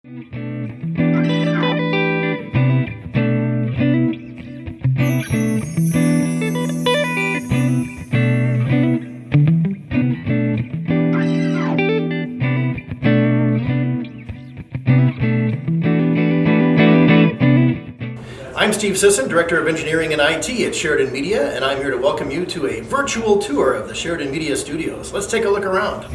I'm Steve Sisson, Director of Engineering and IT at Sheridan Media, and I'm here to welcome you to a virtual tour of the Sheridan Media Studios. Let's take a look around.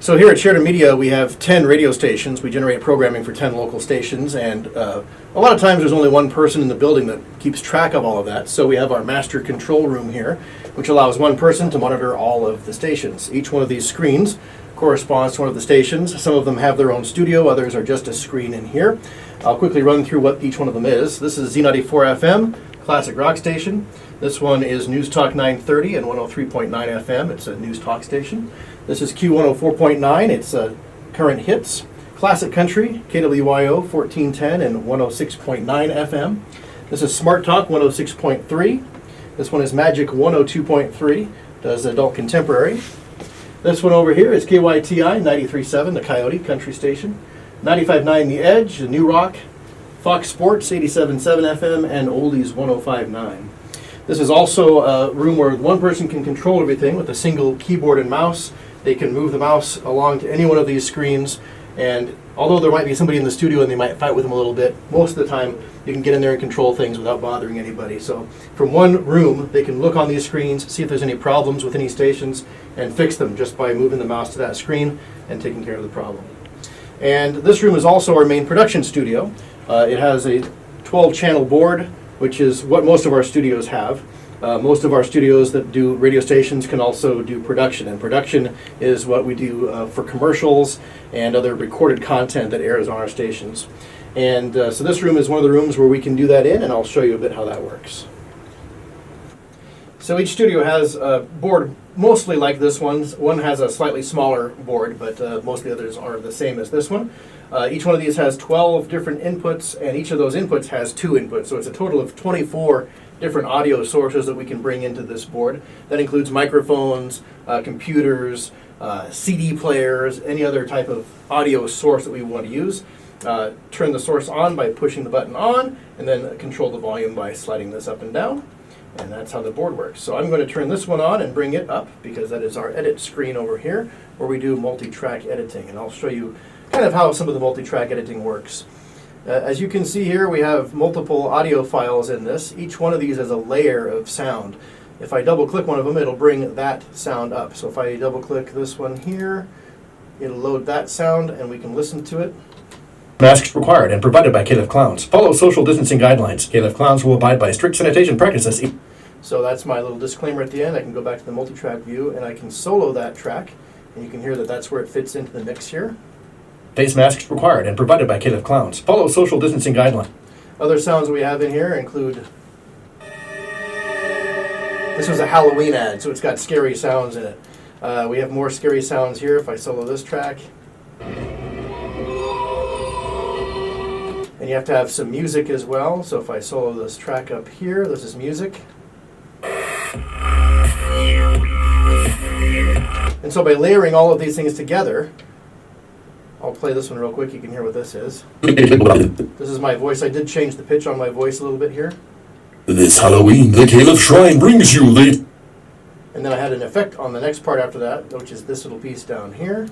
So here at Sheridan Media, we have 10 radio stations. We generate programming for 10 local stations, and a lot of times there's only one person in the building that keeps track of all of that. So we have our master control room here, which allows one person to monitor all of the stations. Each one of these screens corresponds to one of the stations. Some of them have their own studio, others are just a screen in here. I'll quickly run through what each one of them is. This is Z94 FM, classic rock station. This one is News Talk 930 and 103.9 FM. It's a news talk station. This is Q104.9. It's current hits. Classic country, KWYO 1410 and 106.9 FM. This is Smart Talk 106.3. This one is Magic 102.3. Does adult contemporary. This one over here is KYTI 93.7, the Coyote country station. 95.9 The Edge, the New Rock. Fox Sports 87.7 FM and Oldies 105.9. This is also a room where one person can control everything with a single keyboard and mouse. They can move the mouse along to any one of these screens, and although there might be somebody in the studio and they might fight with them a little bit, most of the time you can get in there and control things without bothering anybody. So from one room, they can look on these screens, see if there's any problems with any stations, and fix them just by moving the mouse to that screen and taking care of the problem. And this room is also our main production studio. It has a 12-channel board, which is what most of our studios have. Most of our studios that do radio stations can also do production, and production is what we do for commercials and other recorded content that airs on our stations. And so this room is one of the rooms where we can do that in, and I'll show you a bit how that works. So each studio has a board mostly like this one. One has a slightly smaller board, but most of the others are the same as this one. Each one of these has 12 different inputs, and each of those inputs has 2 inputs. So it's a total of 24 different audio sources that we can bring into this board. That includes microphones, computers, CD players, any other type of audio source that we want to use. Turn the source on by pushing the button on, and then control the volume by sliding this up and down. And that's how the board works. So I'm going to turn this one on and bring it up, because that is our edit screen over here, where we do multi-track editing. And I'll show you kind of how some of the multi-track editing works. As you can see here, we have multiple audio files in this. Each one of these has a layer of sound. If I double-click one of them, it'll bring that sound up. So if I double-click this one here, it'll load that sound, and we can listen to it. Masks required and provided by KLF Clowns. Follow social distancing guidelines. KLF Clowns will abide by strict sanitation practices. So that's my little disclaimer at the end. I can go back to the multi-track view, and I can solo that track, and you can hear that that's where it fits into the mix here. Face masks required and provided by KLF Clowns. Follow social distancing guidelines. Other sounds we have in here include... This was a Halloween ad, so it's got scary sounds in it. We have more scary sounds here if I solo this track. And you have to have some music as well, so if I solo this track up here, this is music. And so by layering all of these things together, I'll play this one real quick, you can hear what this is. This is my voice. I did change the pitch on my voice a little bit here. This Halloween, the KLF Shrine brings you the... And then I had an effect on the next part after that, which is this little piece down here.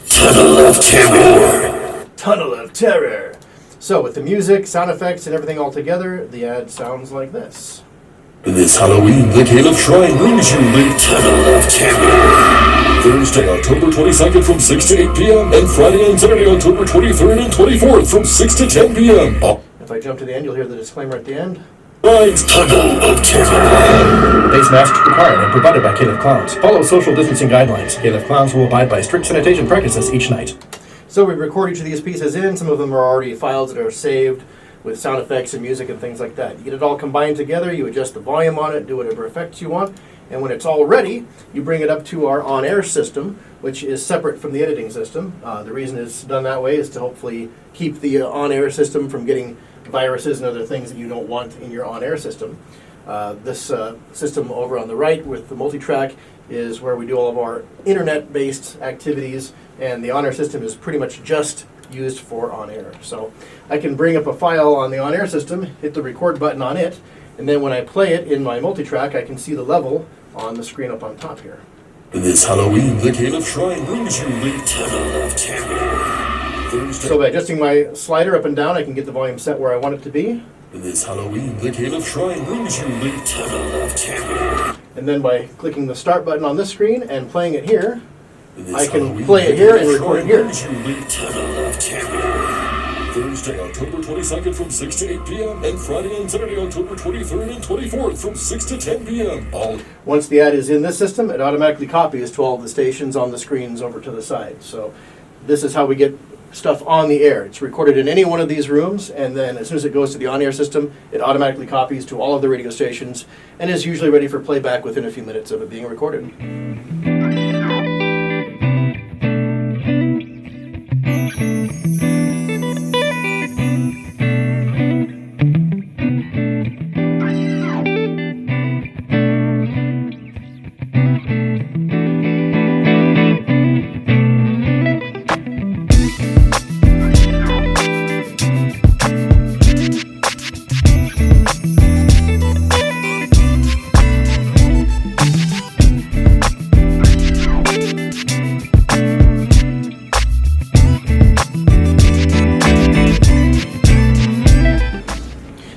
Tunnel of Terror. Tunnel of Terror. So with the music, sound effects, and everything all together, the ad sounds like this. This Halloween, the KLF Shrine brings you the Tunnel of Terror. Thursday, October 22nd from 6 to 8 p.m. and Friday and Saturday, October 23rd and 24th from 6 to 10 p.m. If I jump to the end, you'll hear the disclaimer at the end. Shrine's Tunnel of Terror. Face masks required and provided by Caleb Clowns. Follow social distancing guidelines. Caleb Clowns will abide by strict sanitation practices each night. So we record each of these pieces in. Some of them are already files that are saved with sound effects and music and things like that. You get it all combined together, you adjust the volume on it, do whatever effects you want, and when it's all ready, you bring it up to our on-air system, which is separate from the editing system. The reason it's done that way is to hopefully keep the on-air system from getting viruses and other things that you don't want in your on-air system. This system over on the right with the multi-track is where we do all of our internet-based activities, and the on-air system is pretty much just used for on-air. So I can bring up a file on the on-air system, hit the record button on it, and then when I play it in my multi-track, I can see the level on the screen up on top here. This Halloween, the Caleb Shrine brings you the Tunnel of Terror. Thursday. So by adjusting my slider up and down, I can get the volume set where I want it to be. This Halloween, the Caleb Shrine brings you the Tunnel of Terror. And then by clicking the start button on this screen and playing it here, This I can Halloween, play it the here Caleb and record it Shrine here. brings you the Tunnel of Terror. Thursday, October 22nd from 6 to 8 p.m. and Friday and Saturday, October 23rd and 24th from 6 to 10 p.m. All Once the ad is in this system, it automatically copies to all of the stations on the screens over to the side. So this is how we get stuff on the air. It's recorded in any one of these rooms, and then as soon as it goes to the on-air system, it automatically copies to all of the radio stations and is usually ready for playback within a few minutes of it being recorded.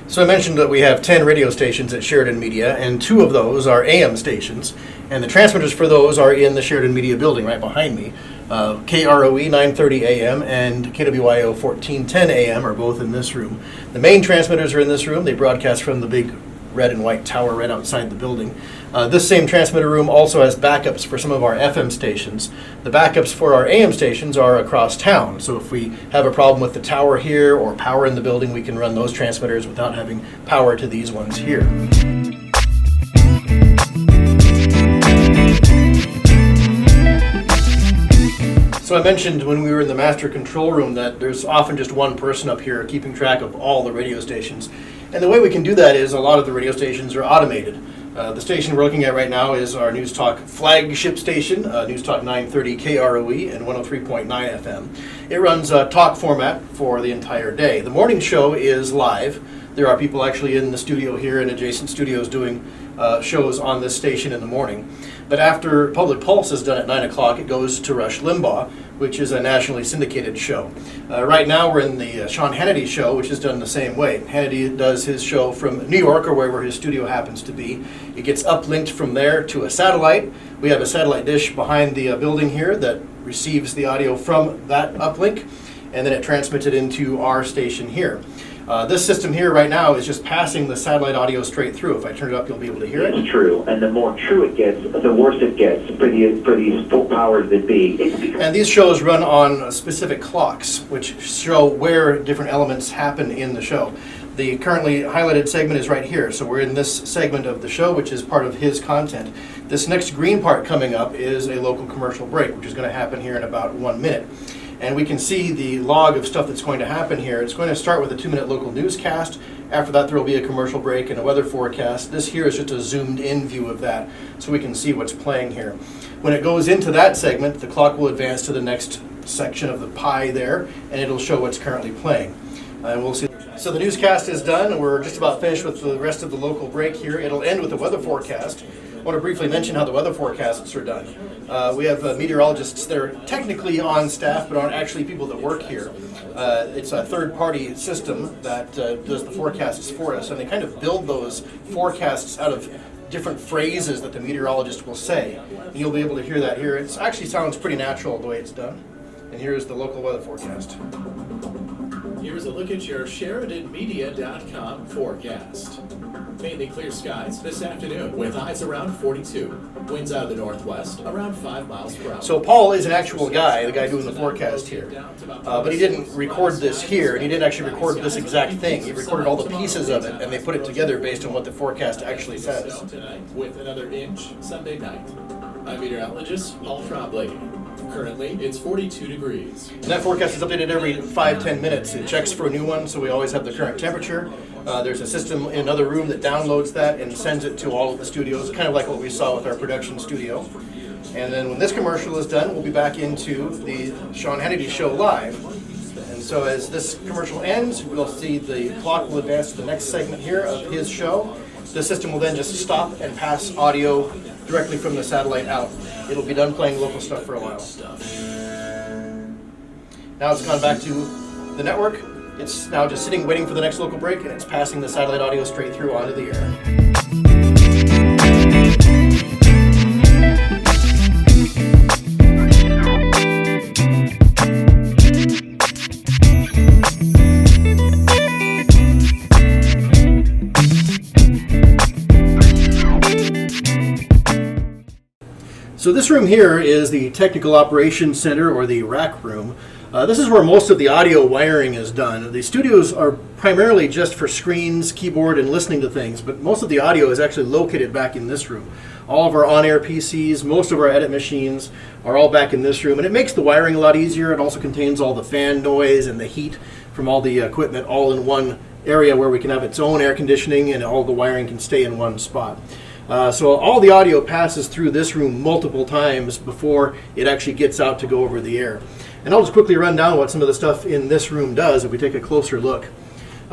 So I mentioned that we have 10 radio stations at Sheridan Media, and 2 of those are AM stations, and the transmitters for those are in the Sheridan Media building right behind me. KROE 930 AM and KWYO 1410 AM are both in this room. The main transmitters are in this room. They broadcast from the big red and white tower right outside the building. This same transmitter room also has backups for some of our FM stations. The backups for our AM stations are across town, so if we have a problem with the tower here or power in the building, we can run those transmitters without having power to these ones here. So I mentioned when we were in the master control room that there's often just one person up here keeping track of all the radio stations. And the way we can do that is a lot of the radio stations are automated. The station we're looking at right now is our News Talk flagship station, News Talk 930 KROE and 103.9 FM. It runs talk format for the entire day. The morning show is live. There are people actually in the studio here and adjacent studios doing shows on this station in the morning. But after Public Pulse is done at 9 o'clock, it goes to Rush Limbaugh, which is a nationally syndicated show. Right now we're in the Sean Hannity show, which is done the same way. Hannity does his show from New York or wherever his studio happens to be. It gets uplinked from there to a satellite. We have a satellite dish behind the building here that receives the audio from that uplink, and then it transmits it into our station here. This system here right now is just passing the satellite audio straight through. If I turn it up, you'll be able to hear it. It's true, and the more true it gets, the worse it gets for these full powers that be. And these shows run on specific clocks, which show where different elements happen in the show. The currently highlighted segment is right here, so we're in this segment of the show, which is part of his content. This next green part coming up is a local commercial break, which is going to happen here in about 1 minute. And we can see the log of stuff that's going to happen here. It's going to start with a 2-minute local newscast. After that, there will be a commercial break and a weather forecast. This here is just a zoomed-in view of that, so we can see what's playing here. When it goes into that segment, the clock will advance to the next section of the pie there, and it'll show what's currently playing. And we'll see. So the newscast is done, and we're just about finished with the rest of the local break here. It'll end with a weather forecast. I want to briefly mention how the weather forecasts are done. We have meteorologists that are technically on staff, but aren't actually people that work here. It's a third-party system that does the forecasts for us, and they kind of build those forecasts out of different phrases that the meteorologist will say. And you'll be able to hear that here. It actually sounds pretty natural the way it's done. And here's the local weather forecast. Here's a look at your SheridanMedia.com forecast. Mainly clear skies this afternoon with highs around 42. Winds out of the northwest around 5 miles per hour. So Paul is an actual guy, the guy doing the forecast here. But he didn't record this here, and he didn't actually record this exact thing. He recorded all the pieces of it, and they put it together based on what the forecast actually says. Tonight with another inch Sunday night. I'm meteorologist Paul Trombley. Currently, it's 42 degrees. And that forecast is updated every 5-10 minutes. It checks for a new one, so we always have the current temperature. There's a system in another room that downloads that and sends it to all of the studios, kind of like what we saw with our production studio. And then when this commercial is done, we'll be back into the Sean Hannity Show live. And so as this commercial ends, we'll see the clock will advance to the next segment here of his show. The system will then just stop and pass audio directly from the satellite out. It'll be done playing local stuff for a while. Now it's gone back to the network. It's now just sitting waiting for the next local break, and it's passing the satellite audio straight through onto the air. So this room here is the Technical Operations Center, or the rack room. This is where most of the audio wiring is done. The studios are primarily just for screens, keyboard, and listening to things, but most of the audio is actually located back in this room. All of our on-air PCs, most of our edit machines are all back in this room, and it makes the wiring a lot easier. It also contains all the fan noise and the heat from all the equipment all in one area where we can have its own air conditioning and all the wiring can stay in one spot. So all the audio passes through this room multiple times before it actually gets out to go over the air. And I'll just quickly run down what some of the stuff in this room does if we take a closer look.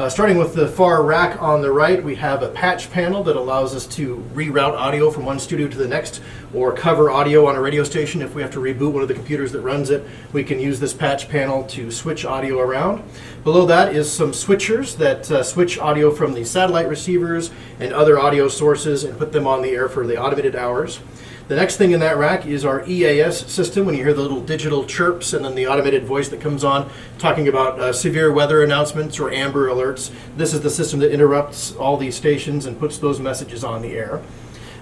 Starting with the far rack on the right, we have a patch panel that allows us to reroute audio from one studio to the next, or cover audio on a radio station. If we have to reboot one of the computers that runs it, we can use this patch panel to switch audio around. Below that is some switchers that switch audio from the satellite receivers and other audio sources and put them on the air for the automated hours. The next thing in that rack is our EAS system. When you hear the little digital chirps and then the automated voice that comes on talking about severe weather announcements or amber alerts, this is the system that interrupts all these stations and puts those messages on the air.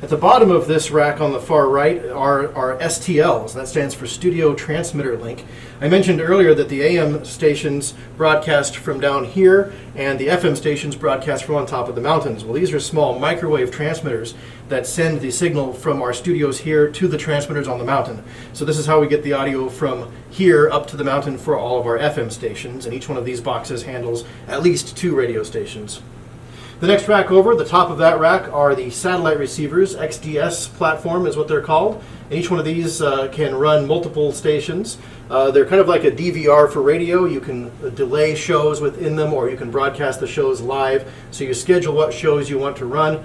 At the bottom of this rack on the far right are our STLs. That stands for Studio Transmitter Link. I mentioned earlier that the AM stations broadcast from down here and the FM stations broadcast from on top of the mountains. Well, these are small microwave transmitters that send the signal from our studios here to the transmitters on the mountain. So this is how we get the audio from here up to the mountain for all of our FM stations, and each one of these boxes handles at least 2 radio stations. The next rack over, the top of that rack, are the satellite receivers. XDS platform is what they're called. And each one of these can run multiple stations. They're kind of like a DVR for radio. You can delay shows within them, or you can broadcast the shows live. So you schedule what shows you want to run.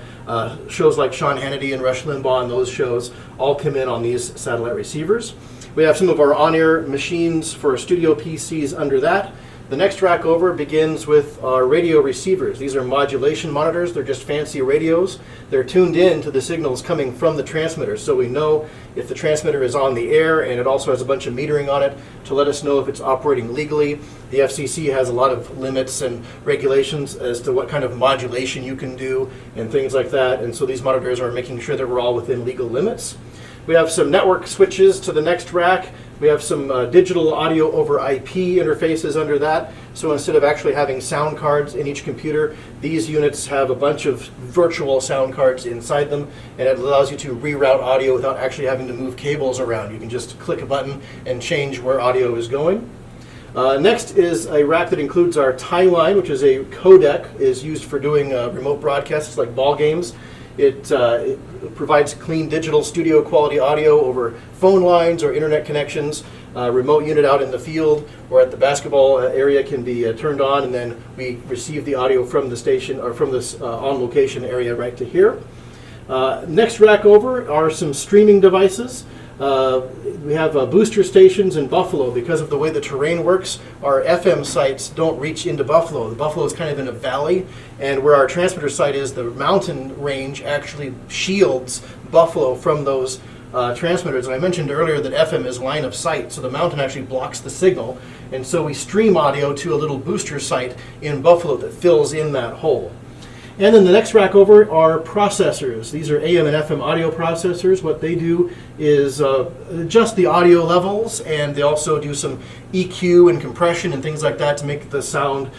Shows like Sean Hannity and Rush Limbaugh and those shows all come in on these satellite receivers. We have some of our on-air machines for studio PCs under that. The next rack over begins with our radio receivers. These are modulation monitors. They're just fancy radios. They're tuned in to the signals coming from the transmitters, so we know if the transmitter is on the air, and it also has a bunch of metering on it to let us know if it's operating legally. The FCC has a lot of limits and regulations as to what kind of modulation you can do and things like that, and so these monitors are making sure that we're all within legal limits. We have some network switches to the next rack. We have some digital audio over IP interfaces under that. So instead of actually having sound cards in each computer, these units have a bunch of virtual sound cards inside them, and it allows you to reroute audio without actually having to move cables around. You can just click a button and change where audio is going. Next is a rack that includes our tie line, which is a codec, is used for doing remote broadcasts like ball games. It provides clean digital studio quality audio over phone lines or internet connections. Remote unit out in the field or at the basketball area can be turned on, and then we receive the audio from the station or from this on location area right to here. Next rack over are some streaming devices. We have booster stations in Buffalo. Because of the way the terrain works, our FM sites don't reach into Buffalo. Buffalo is kind of in a valley, and where our transmitter site is, the mountain range actually shields Buffalo from those transmitters. And I mentioned earlier that FM is line of sight, so the mountain actually blocks the signal, and so we stream audio to a little booster site in Buffalo that fills in that hole. And then the next rack over are processors. These are AM and FM audio processors. What they do is adjust the audio levels, and they also do some EQ and compression and things like that to make the sound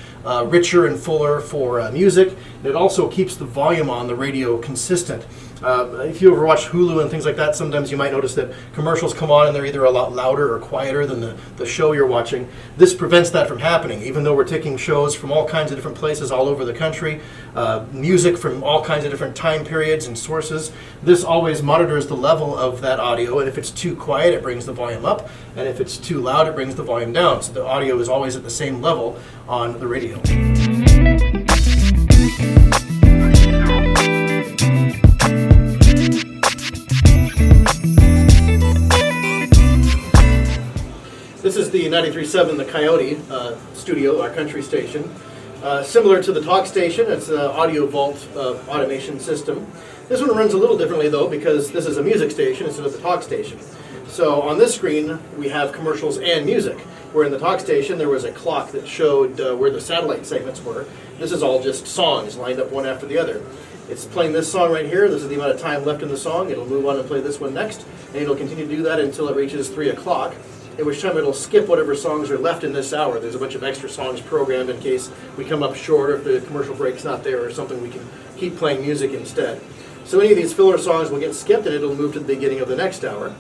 richer and fuller for music. And it also keeps the volume on the radio consistent. If you ever watch Hulu and things like that, sometimes you might notice that commercials come on and they're either a lot louder or quieter than the show you're watching. This prevents that from happening, even though we're taking shows from all kinds of different places all over the country, music from all kinds of different time periods and sources. This always monitors the level of that audio, and if it's too quiet, it brings the volume up, and if it's too loud, it brings the volume down. So the audio is always at the same level on the radio. This is the 93.7, the Coyote studio, our country station. Similar to the talk station, it's an audio vault automation system. This one runs a little differently though, because this is a music station instead of the talk station. So on this screen we have commercials and music, where in the talk station there was a clock that showed where the satellite segments were. This is all just songs lined up one after the other. It's playing this song right here. This is the amount of time left in the song. It'll move on and play this one next, and it'll continue to do that until it reaches 3 o'clock. At which time it'll skip whatever songs are left in this hour. There's a bunch of extra songs programmed in case we come up short, or if the commercial break's not there or something, we can keep playing music instead. So any of these filler songs will get skipped and it'll move to the beginning of the next hour.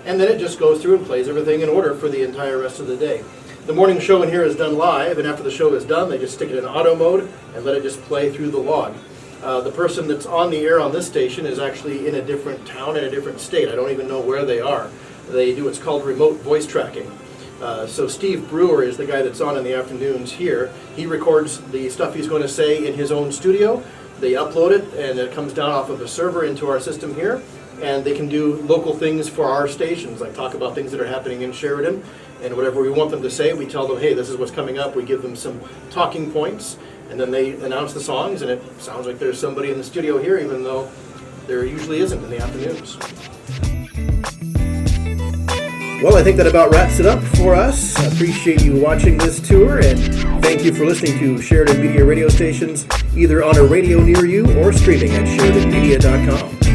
And then it just goes through and plays everything in order for the entire rest of the day. The morning show in here is done live, and after the show is done, they just stick it in auto mode and let it just play through the log. The person that's on the air on this station is actually in a different town, in a different state. I don't even know where they are. They do what's called remote voice tracking. So Steve Brewer is the guy that's on in the afternoons here. He records the stuff he's going to say in his own studio. They upload it, and it comes down off of a server into our system here. And they can do local things for our stations, like talk about things that are happening in Sheridan. And whatever we want them to say, we tell them, hey, this is what's coming up. We give them some talking points, and then they announce the songs, and it sounds like there's somebody in the studio here, even though there usually isn't in the afternoons. Well, I think that about wraps it up for us. I appreciate you watching this tour, and thank you for listening to Sheridan Media radio stations, either on a radio near you or streaming at SheridanMedia.com.